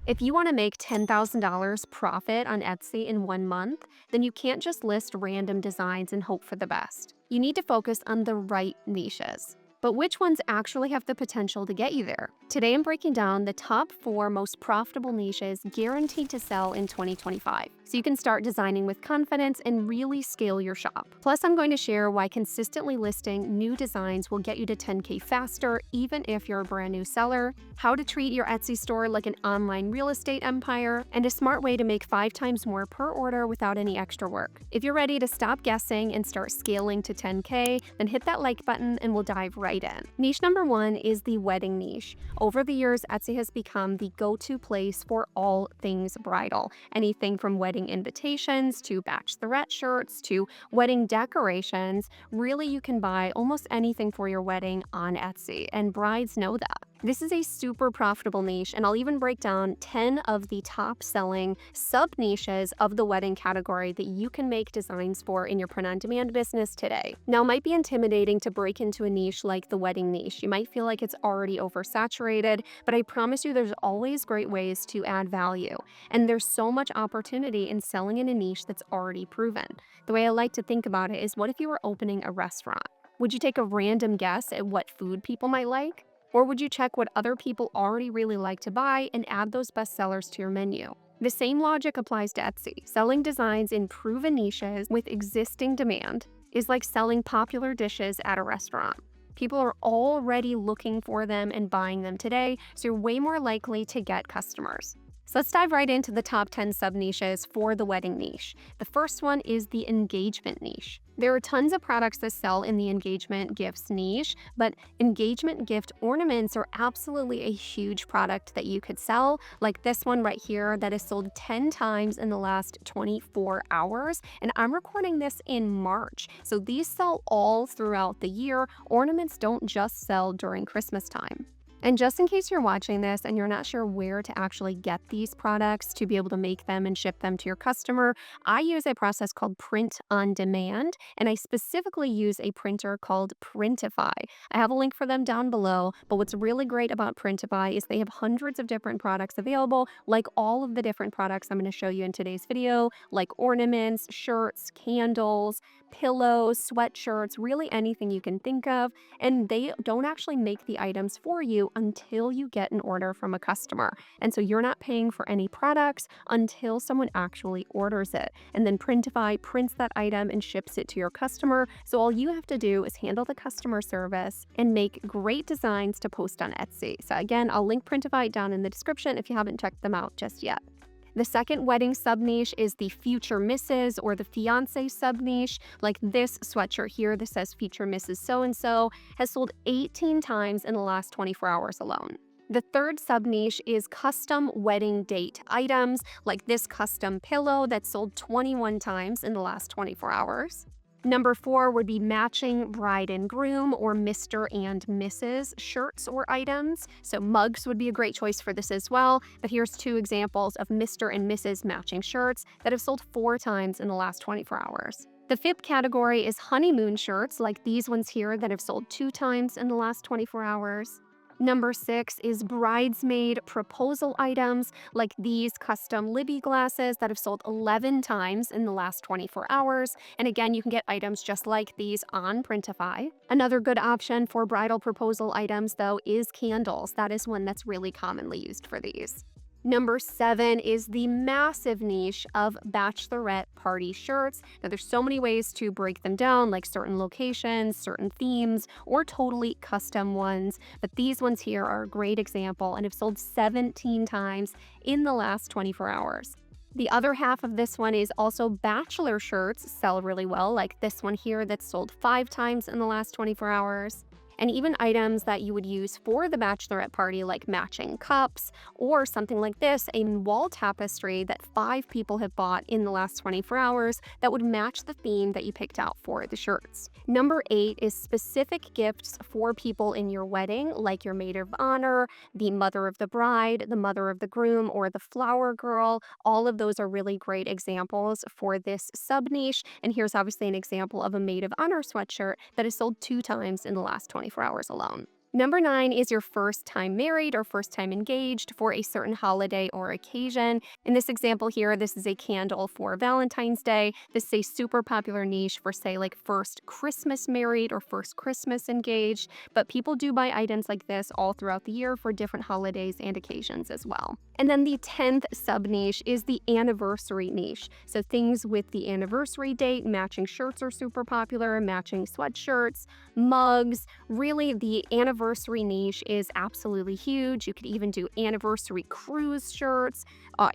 If you want to make $10,000 profit on Etsy in 1 month, then you can't just list random designs and hope for the best. You need to focus on the right niches. But which ones actually have the potential to get you there? Today I'm breaking down the top 4 most profitable niches guaranteed to sell in 2025, so you can start designing with confidence and really scale your shop. Plus, I'm going to share why consistently listing new designs will get you to 10K faster, even if you're a brand new seller, how to treat your Etsy store like an online real estate empire, and a smart way to make 5 times more per order without any extra work. If you're ready to stop guessing and start scaling to 10K, then hit that like button and we'll dive right in. Niche number 1 is the wedding niche. Over the years, Etsy has become the go-to place for all things bridal. Anything from wedding invitations to bachelorette shirts to wedding decorations. Really, you can buy almost anything for your wedding on Etsy, and brides know that. This is a super profitable niche, and I'll even break down 10 of the top selling sub niches of the wedding category that you can make designs for in your print-on-demand business today. Now, it might be intimidating to break into a niche like the wedding niche. You might feel like it's already oversaturated, but I promise you there's always great ways to add value. And there's so much opportunity in selling in a niche that's already proven. The way I like to think about it is, what if you were opening a restaurant? Would you take a random guess at what food people might like? Or would you check what other people already really like to buy and add those bestsellers to your menu? The same logic applies to Etsy. Selling designs in proven niches with existing demand is like selling popular dishes at a restaurant. People are already looking for them and buying them today, so you're way more likely to get customers. So let's dive right into the top 10 sub-niches for the wedding niche. The first one is the engagement niche. There are tons of products that sell in the engagement gifts niche, but engagement gift ornaments are absolutely a huge product that you could sell, like this one right here that is sold 10 times in the last 24 hours. And I'm recording this in March, so these sell all throughout the year. Ornaments don't just sell during Christmas time. And just in case you're watching this and you're not sure where to actually get these products to be able to make them and ship them to your customer, I use a process called Print on Demand, and I specifically use a printer called Printify. I have a link for them down below, but what's really great about Printify is they have hundreds of different products available, like all of the different products I'm going to show you in today's video, like ornaments, shirts, candles, pillows, sweatshirts, really anything you can think of, and they don't actually make the items for you until you get an order from a customer. And so you're not paying for any products until someone actually orders it. And then Printify prints that item and ships it to your customer. So all you have to do is handle the customer service and make great designs to post on Etsy. So again, I'll link Printify down in the description if you haven't checked them out just yet. The second wedding sub-niche is the future Mrs. or the fiance sub-niche. Like this sweatshirt here that says future Mrs. So-and-so has sold 18 times in the last 24 hours alone. The third sub-niche is custom wedding date items, like this custom pillow that sold 21 times in the last 24 hours. Number 4 would be matching bride and groom or Mr. and Mrs. shirts or items. So mugs would be a great choice for this as well. But here's 2 examples of Mr. and Mrs. matching shirts that have sold 4 times in the last 24 hours. The 5th category is honeymoon shirts, like these ones here that have sold 2 times in the last 24 hours. Number 6 is bridesmaid proposal items, like these custom Libby glasses that have sold 11 times in the last 24 hours. And again, you can get items just like these on Printify. Another good option for bridal proposal items, though, is candles. That is one that's really commonly used for these. Number 7 is the massive niche of bachelorette party shirts. Now, there's so many ways to break them down, like certain locations, certain themes, or totally custom ones. But these ones here are a great example and have sold 17 times in the last 24 hours. The other half of this one is also bachelor shirts sell really well, like this one here that's sold 5 times in the last 24 hours. And even items that you would use for the bachelorette party, like matching cups, or something like this, a wall tapestry that 5 people have bought in the last 24 hours that would match the theme that you picked out for the shirts. Number 8 is specific gifts for people in your wedding, like your maid of honor, the mother of the bride, the mother of the groom, or the flower girl. All of those are really great examples for this sub-niche. And here's obviously an example of a maid of honor sweatshirt that is sold 2 times in the last 24 hours alone. Number 9 is your first time married or first time engaged for a certain holiday or occasion. In this example here, this is a candle for Valentine's Day. This is a super popular niche for, say, like first Christmas married or first Christmas engaged. But people do buy items like this all throughout the year for different holidays and occasions as well. And then the 10th sub niche is the anniversary niche. So things with the anniversary date, matching shirts are super popular, matching sweatshirts, mugs. Really, the anniversary niche is absolutely huge. You could even do anniversary cruise shirts,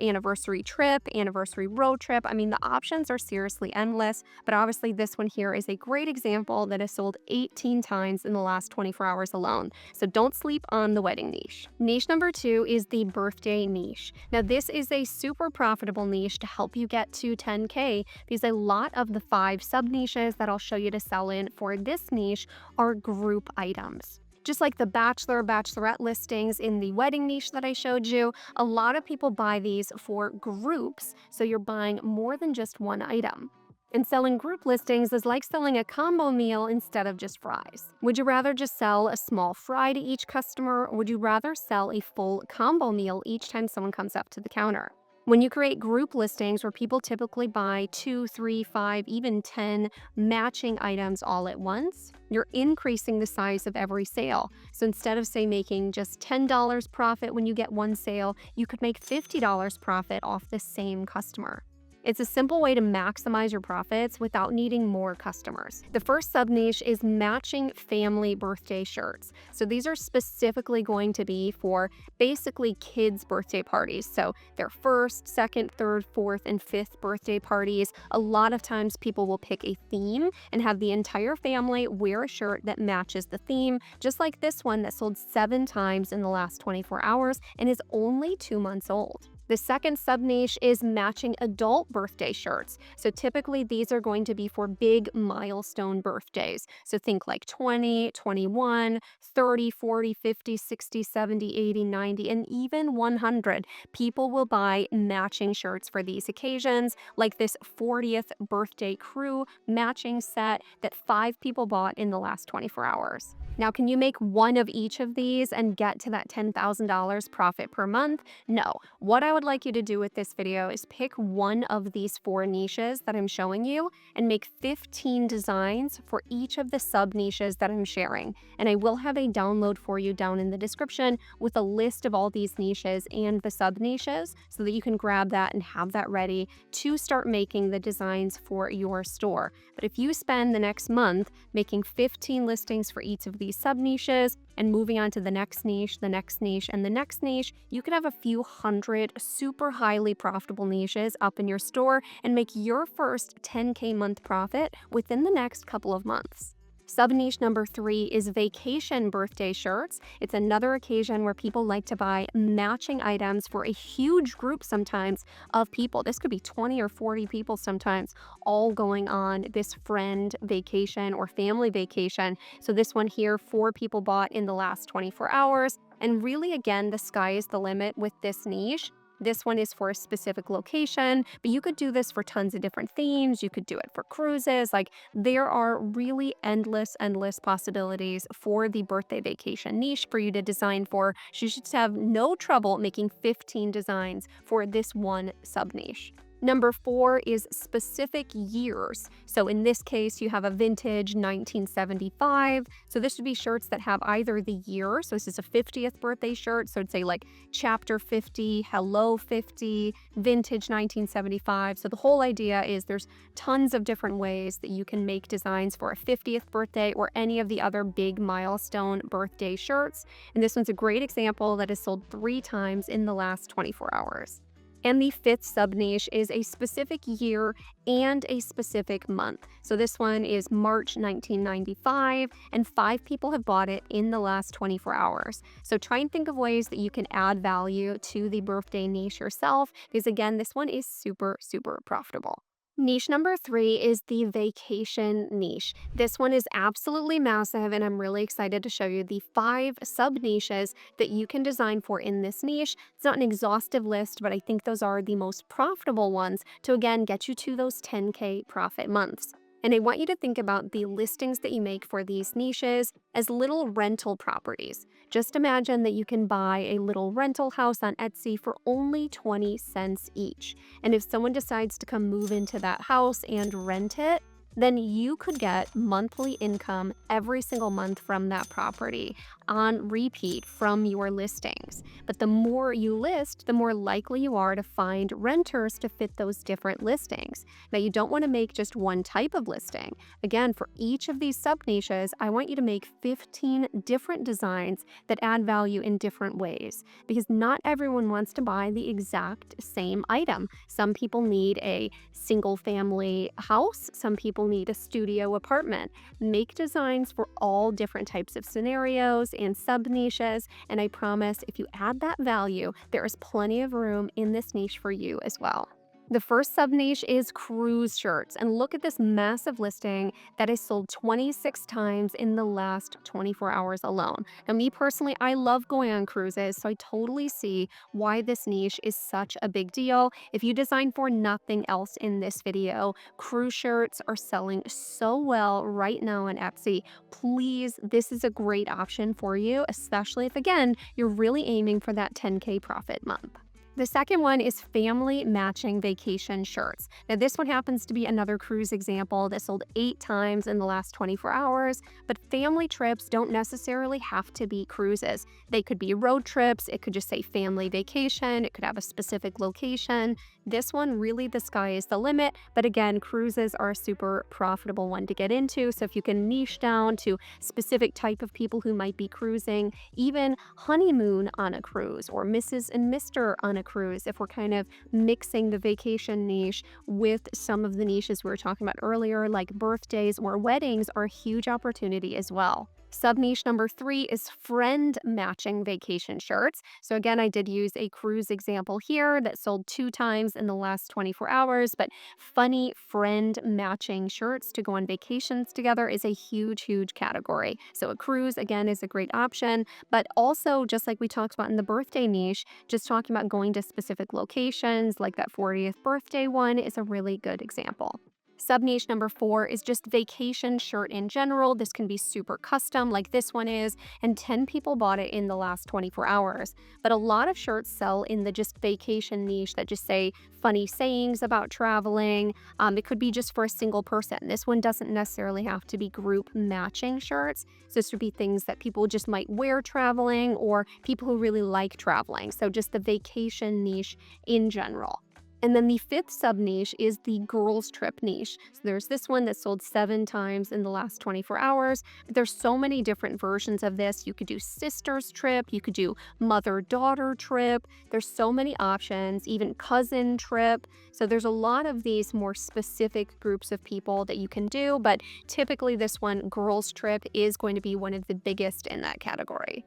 anniversary trip, anniversary road trip. I mean, the options are seriously endless, but obviously this one here is a great example that has sold 18 times in the last 24 hours alone. So don't sleep on the wedding niche. Niche number 2 is the birthday niche. Now, this is a super profitable niche to help you get to 10K because a lot of the 5 sub niches that I'll show you to sell in for this niche are group items. Just like the bachelor, bachelorette listings in the wedding niche that I showed you, a lot of people buy these for groups, so you're buying more than just one item. And selling group listings is like selling a combo meal instead of just fries. Would you rather just sell a small fry to each customer, or would you rather sell a full combo meal each time someone comes up to the counter? When you create group listings where people typically buy 2, 3, 5, even 10 matching items all at once, you're increasing the size of every sale. So instead of, say, making just $10 profit when you get one sale, you could make $50 profit off the same customer. It's a simple way to maximize your profits without needing more customers. The first sub niche is matching family birthday shirts. So these are specifically going to be for basically kids' birthday parties. So their first, second, third, fourth, and fifth birthday parties. A lot of times people will pick a theme and have the entire family wear a shirt that matches the theme, just like this one that sold 7 times in the last 24 hours and is only 2 months old. The second sub niche is matching adult birthday shirts. So typically these are going to be for big milestone birthdays. So think like 20, 21, 30, 40, 50, 60, 70, 80, 90, and even 100. People will buy matching shirts for these occasions, like this 40th birthday crew matching set that 5 people bought in the last 24 hours. Now, can you make one of each of these and get to that $10,000 profit per month? No. What I would like you to do with this video is pick one of these 4 niches that I'm showing you and make 15 designs for each of the sub niches that I'm sharing. And I will have a download for you down in the description with a list of all these niches and the sub niches so that you can grab that and have that ready to start making the designs for your store. But if you spend the next month making 15 listings for each of these sub niches and moving on to the next niche, the next niche, and the next niche, you could have a few hundred super highly profitable niches up in your store and make your first 10K month profit within the next couple of months. Sub niche number 3 is vacation birthday shirts. It's another occasion where people like to buy matching items for a huge group sometimes of people. This could be 20 or 40 people sometimes, all going on this friend vacation or family vacation. So this one here, 4 people bought in the last 24 hours. And really, again, the sky is the limit with this niche. This one is for a specific location, but you could do this for tons of different themes. You could do it for cruises. Like, there are really endless possibilities for the birthday vacation niche for you to design for. So you should have no trouble making 15 designs for this one sub niche. Number 4 is specific years. So in this case, you have a vintage 1975. So this would be shirts that have either the year. So this is a 50th birthday shirt. So it'd say like chapter 50, hello 50, vintage 1975. So the whole idea is there's tons of different ways that you can make designs for a 50th birthday or any of the other big milestone birthday shirts. And this one's a great example that has sold 3 times in the last 24 hours. And the 5th sub niche is a specific year and a specific month. So this one is March 1995, and 5 people have bought it in the last 24 hours. So try and think of ways that you can add value to the birthday niche yourself, because again, this one is super profitable. Niche number 3 is the vacation niche. This one is absolutely massive, and I'm really excited to show you the 5 sub niches that you can design for in this niche. It's not an exhaustive list, but I think those are the most profitable ones to again get you to those 10K profit months. And I want you to think about the listings that you make for these niches as little rental properties. Just imagine that you can buy a little rental house on Etsy for only 20 cents each. And if someone decides to come move into that house and rent it, then you could get monthly income every single month from that property on repeat from your listings. But the more you list, the more likely you are to find renters to fit those different listings. Now, you don't want to make just one type of listing. Again, for each of these sub niches, I want you to make 15 different designs that add value in different ways, because not everyone wants to buy the exact same item. Some people need a single family house, some people need a studio apartment. Make designs for all different types of scenarios and sub niches, and I promise if you add that value, there is plenty of room in this niche for you as well. The first sub niche is cruise shirts, and look at this massive listing that is sold 26 times in the last 24 hours alone. Now, me personally, I love going on cruises, so I totally see why this niche is such a big deal. If you design for nothing else in this video, cruise shirts are selling so well right now on Etsy. Please, this is a great option for you, especially if, again, you're really aiming for that 10K profit month. The second one is family matching vacation shirts. Now, this one happens to be another cruise example that sold 8 times in the last 24 hours, but family trips don't necessarily have to be cruises. They could be road trips, it could just say family vacation, it could have a specific location. This one, really, the sky is the limit, but again, cruises are a super profitable one to get into, so if you can niche down to specific type of people who might be cruising, even honeymoon on a cruise or Mrs. and Mr. on a cruise, if we're kind of mixing the vacation niche with some of the niches we were talking about earlier, like birthdays or weddings, are a huge opportunity as well. Sub niche number 3 is friend matching vacation shirts. So again, I did use a cruise example here that sold 2 times in the last 24 hours, but funny friend matching shirts to go on vacations together is a huge category. So a cruise, again, is a great option, but also, just like we talked about in the birthday niche, just talking about going to specific locations, like that 40th birthday one is a really good example. Sub niche number 4 is just vacation shirt in general. This can be super custom like this one is, and 10 people bought it in the last 24 hours. But a lot of shirts sell in the just vacation niche that just say funny sayings about traveling. It could be just for a single person. This one doesn't necessarily have to be group matching shirts. So this would be things that people just might wear traveling, or people who really like traveling. So just the vacation niche in general. And then the 5th sub niche is the girls trip niche. So there's this one that sold 7 times in the last 24 hours. But there's so many different versions of this. You could do sisters trip, you could do mother-daughter trip. There's so many options, even cousin trip. So there's a lot of these more specific groups of people that you can do, but typically this one, girls trip, is going to be one of the biggest in that category.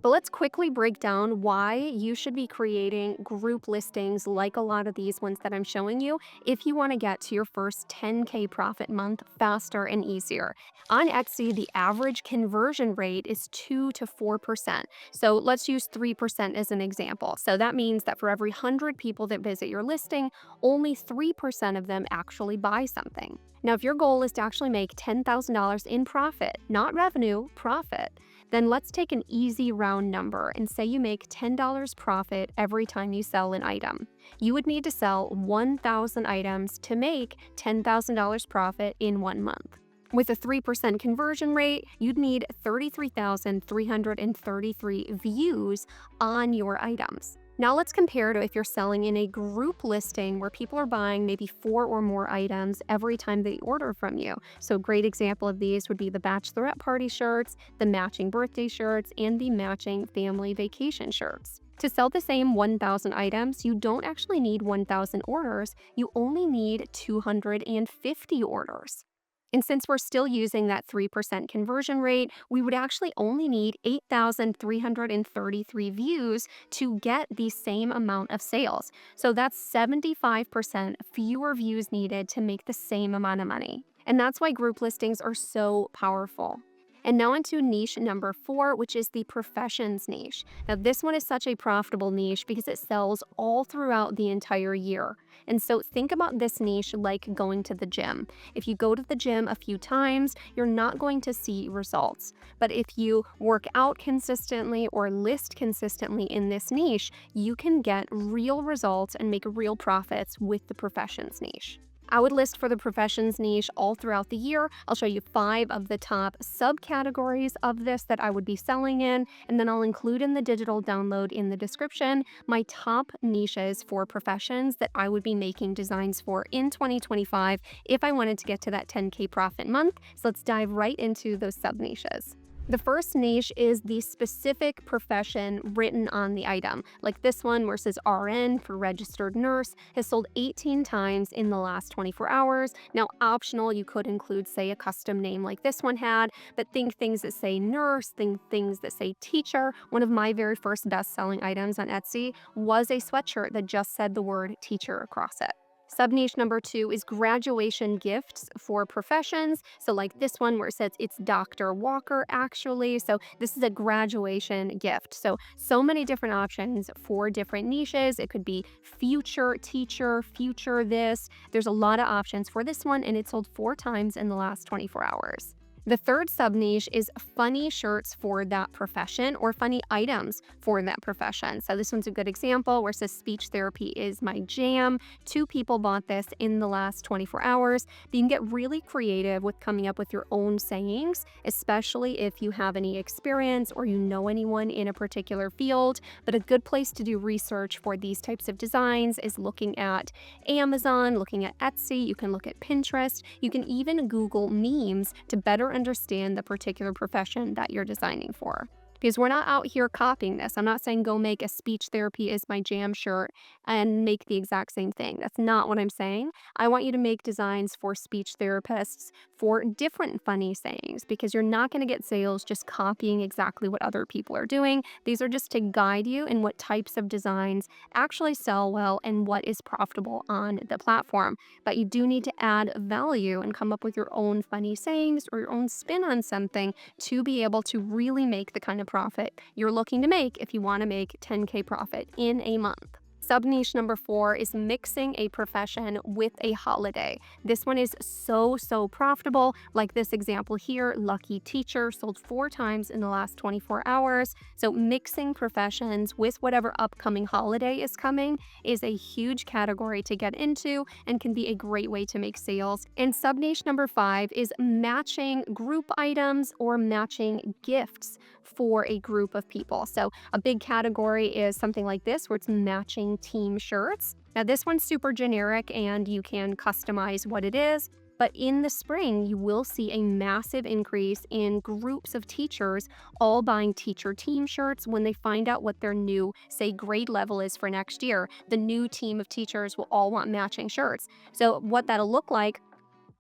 But let's quickly break down why you should be creating group listings like a lot of these ones that I'm showing you if you want to get to your first 10K profit month faster and easier. On Etsy, the average conversion rate is 2 to 4%. So let's use 3% as an example. So that means that for every 100 people that visit your listing, only 3% of them actually buy something. Now, if your goal is to actually make $10,000 in profit, not revenue, profit, then let's take an easy round number and say you make $10 profit every time you sell an item. You would need to sell 1,000 items to make $10,000 profit in 1 month. With a 3% conversion rate, you'd need 33,333 views on your items. Now let's compare to if you're selling in a group listing where people are buying maybe 4 or more items every time they order from you. So a great example of these would be the bachelorette party shirts, the matching birthday shirts, and the matching family vacation shirts. To sell the same 1,000 items, you don't actually need 1,000 orders, you only need 250 orders. And since we're still using that 3% conversion rate, we would actually only need 8,333 views to get the same amount of sales. So that's 75% fewer views needed to make the same amount of money. And that's why group listings are so powerful. And now into niche number 4, which is the professions niche. Now, this one is such a profitable niche because it sells all throughout the entire year. And so think about this niche like going to the gym. If you go to the gym a few times, you're not going to see results. But if you work out consistently or list consistently in this niche, you can get real results and make real profits with the professions niche. I would list for the professions niche all throughout the year. I'll show you 5 of the top subcategories of this that I would be selling in, and then I'll include in the digital download in the description my top niches for professions that I would be making designs for in 2025 if I wanted to get to that 10K profit month. So let's dive right into those sub niches. The first niche is the specific profession written on the item. Like this one where it says RN for registered nurse has sold 18 times in the last 24 hours. Now, optional, you could include, say, a custom name like this one had, but think things that say nurse, think things that say teacher. One of my very first best-selling items on Etsy was a sweatshirt that just said the word teacher across it. Sub-niche number 2 is graduation gifts for professions. So like this one where it says it's Dr. Walker actually. So this is a graduation gift. So many different options for different niches. It could be future teacher, future this. There's a lot of options for this one, and it sold 4 times in the last 24 hours. The third sub niche is funny shirts for that profession or funny items for that profession. So this one's a good example where it says speech therapy is my jam. 2 people bought this in the last 24 hours. But you can get really creative with coming up with your own sayings, especially if you have any experience or you know anyone in a particular field. But a good place to do research for these types of designs is looking at Amazon, looking at Etsy. You can look at Pinterest. You can even Google memes to better understand the particular profession that you're designing for. Because we're not out here copying this. I'm not saying go make a speech therapy is my jam shirt and make the exact same thing. That's not what I'm saying. I want you to make designs for speech therapists for different funny sayings, because you're not going to get sales just copying exactly what other people are doing. These are just to guide you in what types of designs actually sell well and what is profitable on the platform. But you do need to add value and come up with your own funny sayings or your own spin on something to be able to really make the kind of profit you're looking to make if you want to make 10K profit in a month. Sub niche number 4 is mixing a profession with a holiday. This one is so profitable. Like this example here, lucky teacher sold 4 times in the last 24 hours. So mixing professions with whatever upcoming holiday is coming is a huge category to get into and can be a great way to make sales. And sub niche number 5 is matching group items or matching gifts for a group of people. So a big category is something like this where it's matching team shirts. Now this one's super generic and you can customize what it is, but in the spring you will see a massive increase in groups of teachers all buying teacher team shirts when they find out what their new, say, grade level is for next year. The new team of teachers will all want matching shirts. So what that'll look like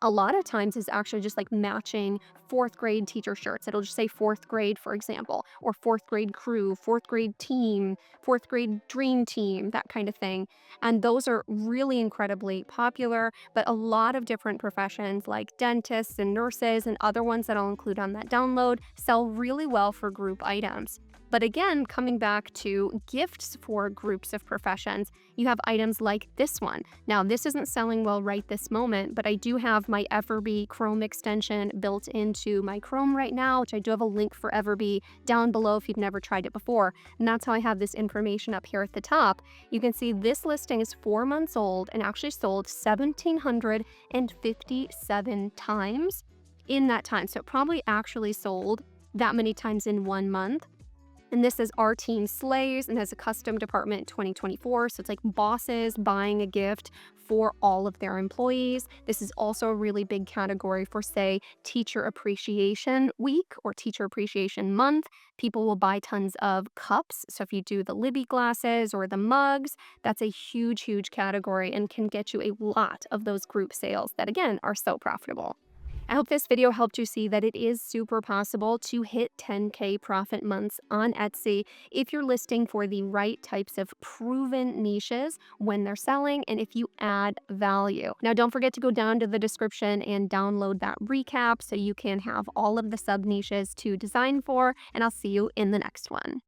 a lot of times is actually just like matching 4th grade teacher shirts. It'll just say 4th grade, for example, or 4th grade crew, 4th grade team, 4th grade dream team, that kind of thing. And those are really incredibly popular, but a lot of different professions like dentists and nurses and other ones that I'll include on that download sell really well for group items. But again, coming back to gifts for groups of professions, you have items like this one. Now, this isn't selling well right this moment, but I do have my Everbee Chrome extension built into my Chrome right now, which I do have a link for Everbee down below if you've never tried it before. And that's how I have this information up here at the top. You can see this listing is 4 months old and actually sold 1,757 times in that time. So it probably actually sold that many times in 1 month. And this is Our Team Slays and has a custom department 2024. So it's like bosses buying a gift for all of their employees. This is also a really big category for, say, Teacher Appreciation Week or Teacher Appreciation Month. People will buy tons of cups. So if you do the Libby glasses or the mugs, that's a huge category and can get you a lot of those group sales that, again, are so profitable. I hope this video helped you see that it is super possible to hit 10K profit months on Etsy if you're listing for the right types of proven niches when they're selling and if you add value. Now, don't forget to go down to the description and download that recap so you can have all of the sub niches to design for, and I'll see you in the next one.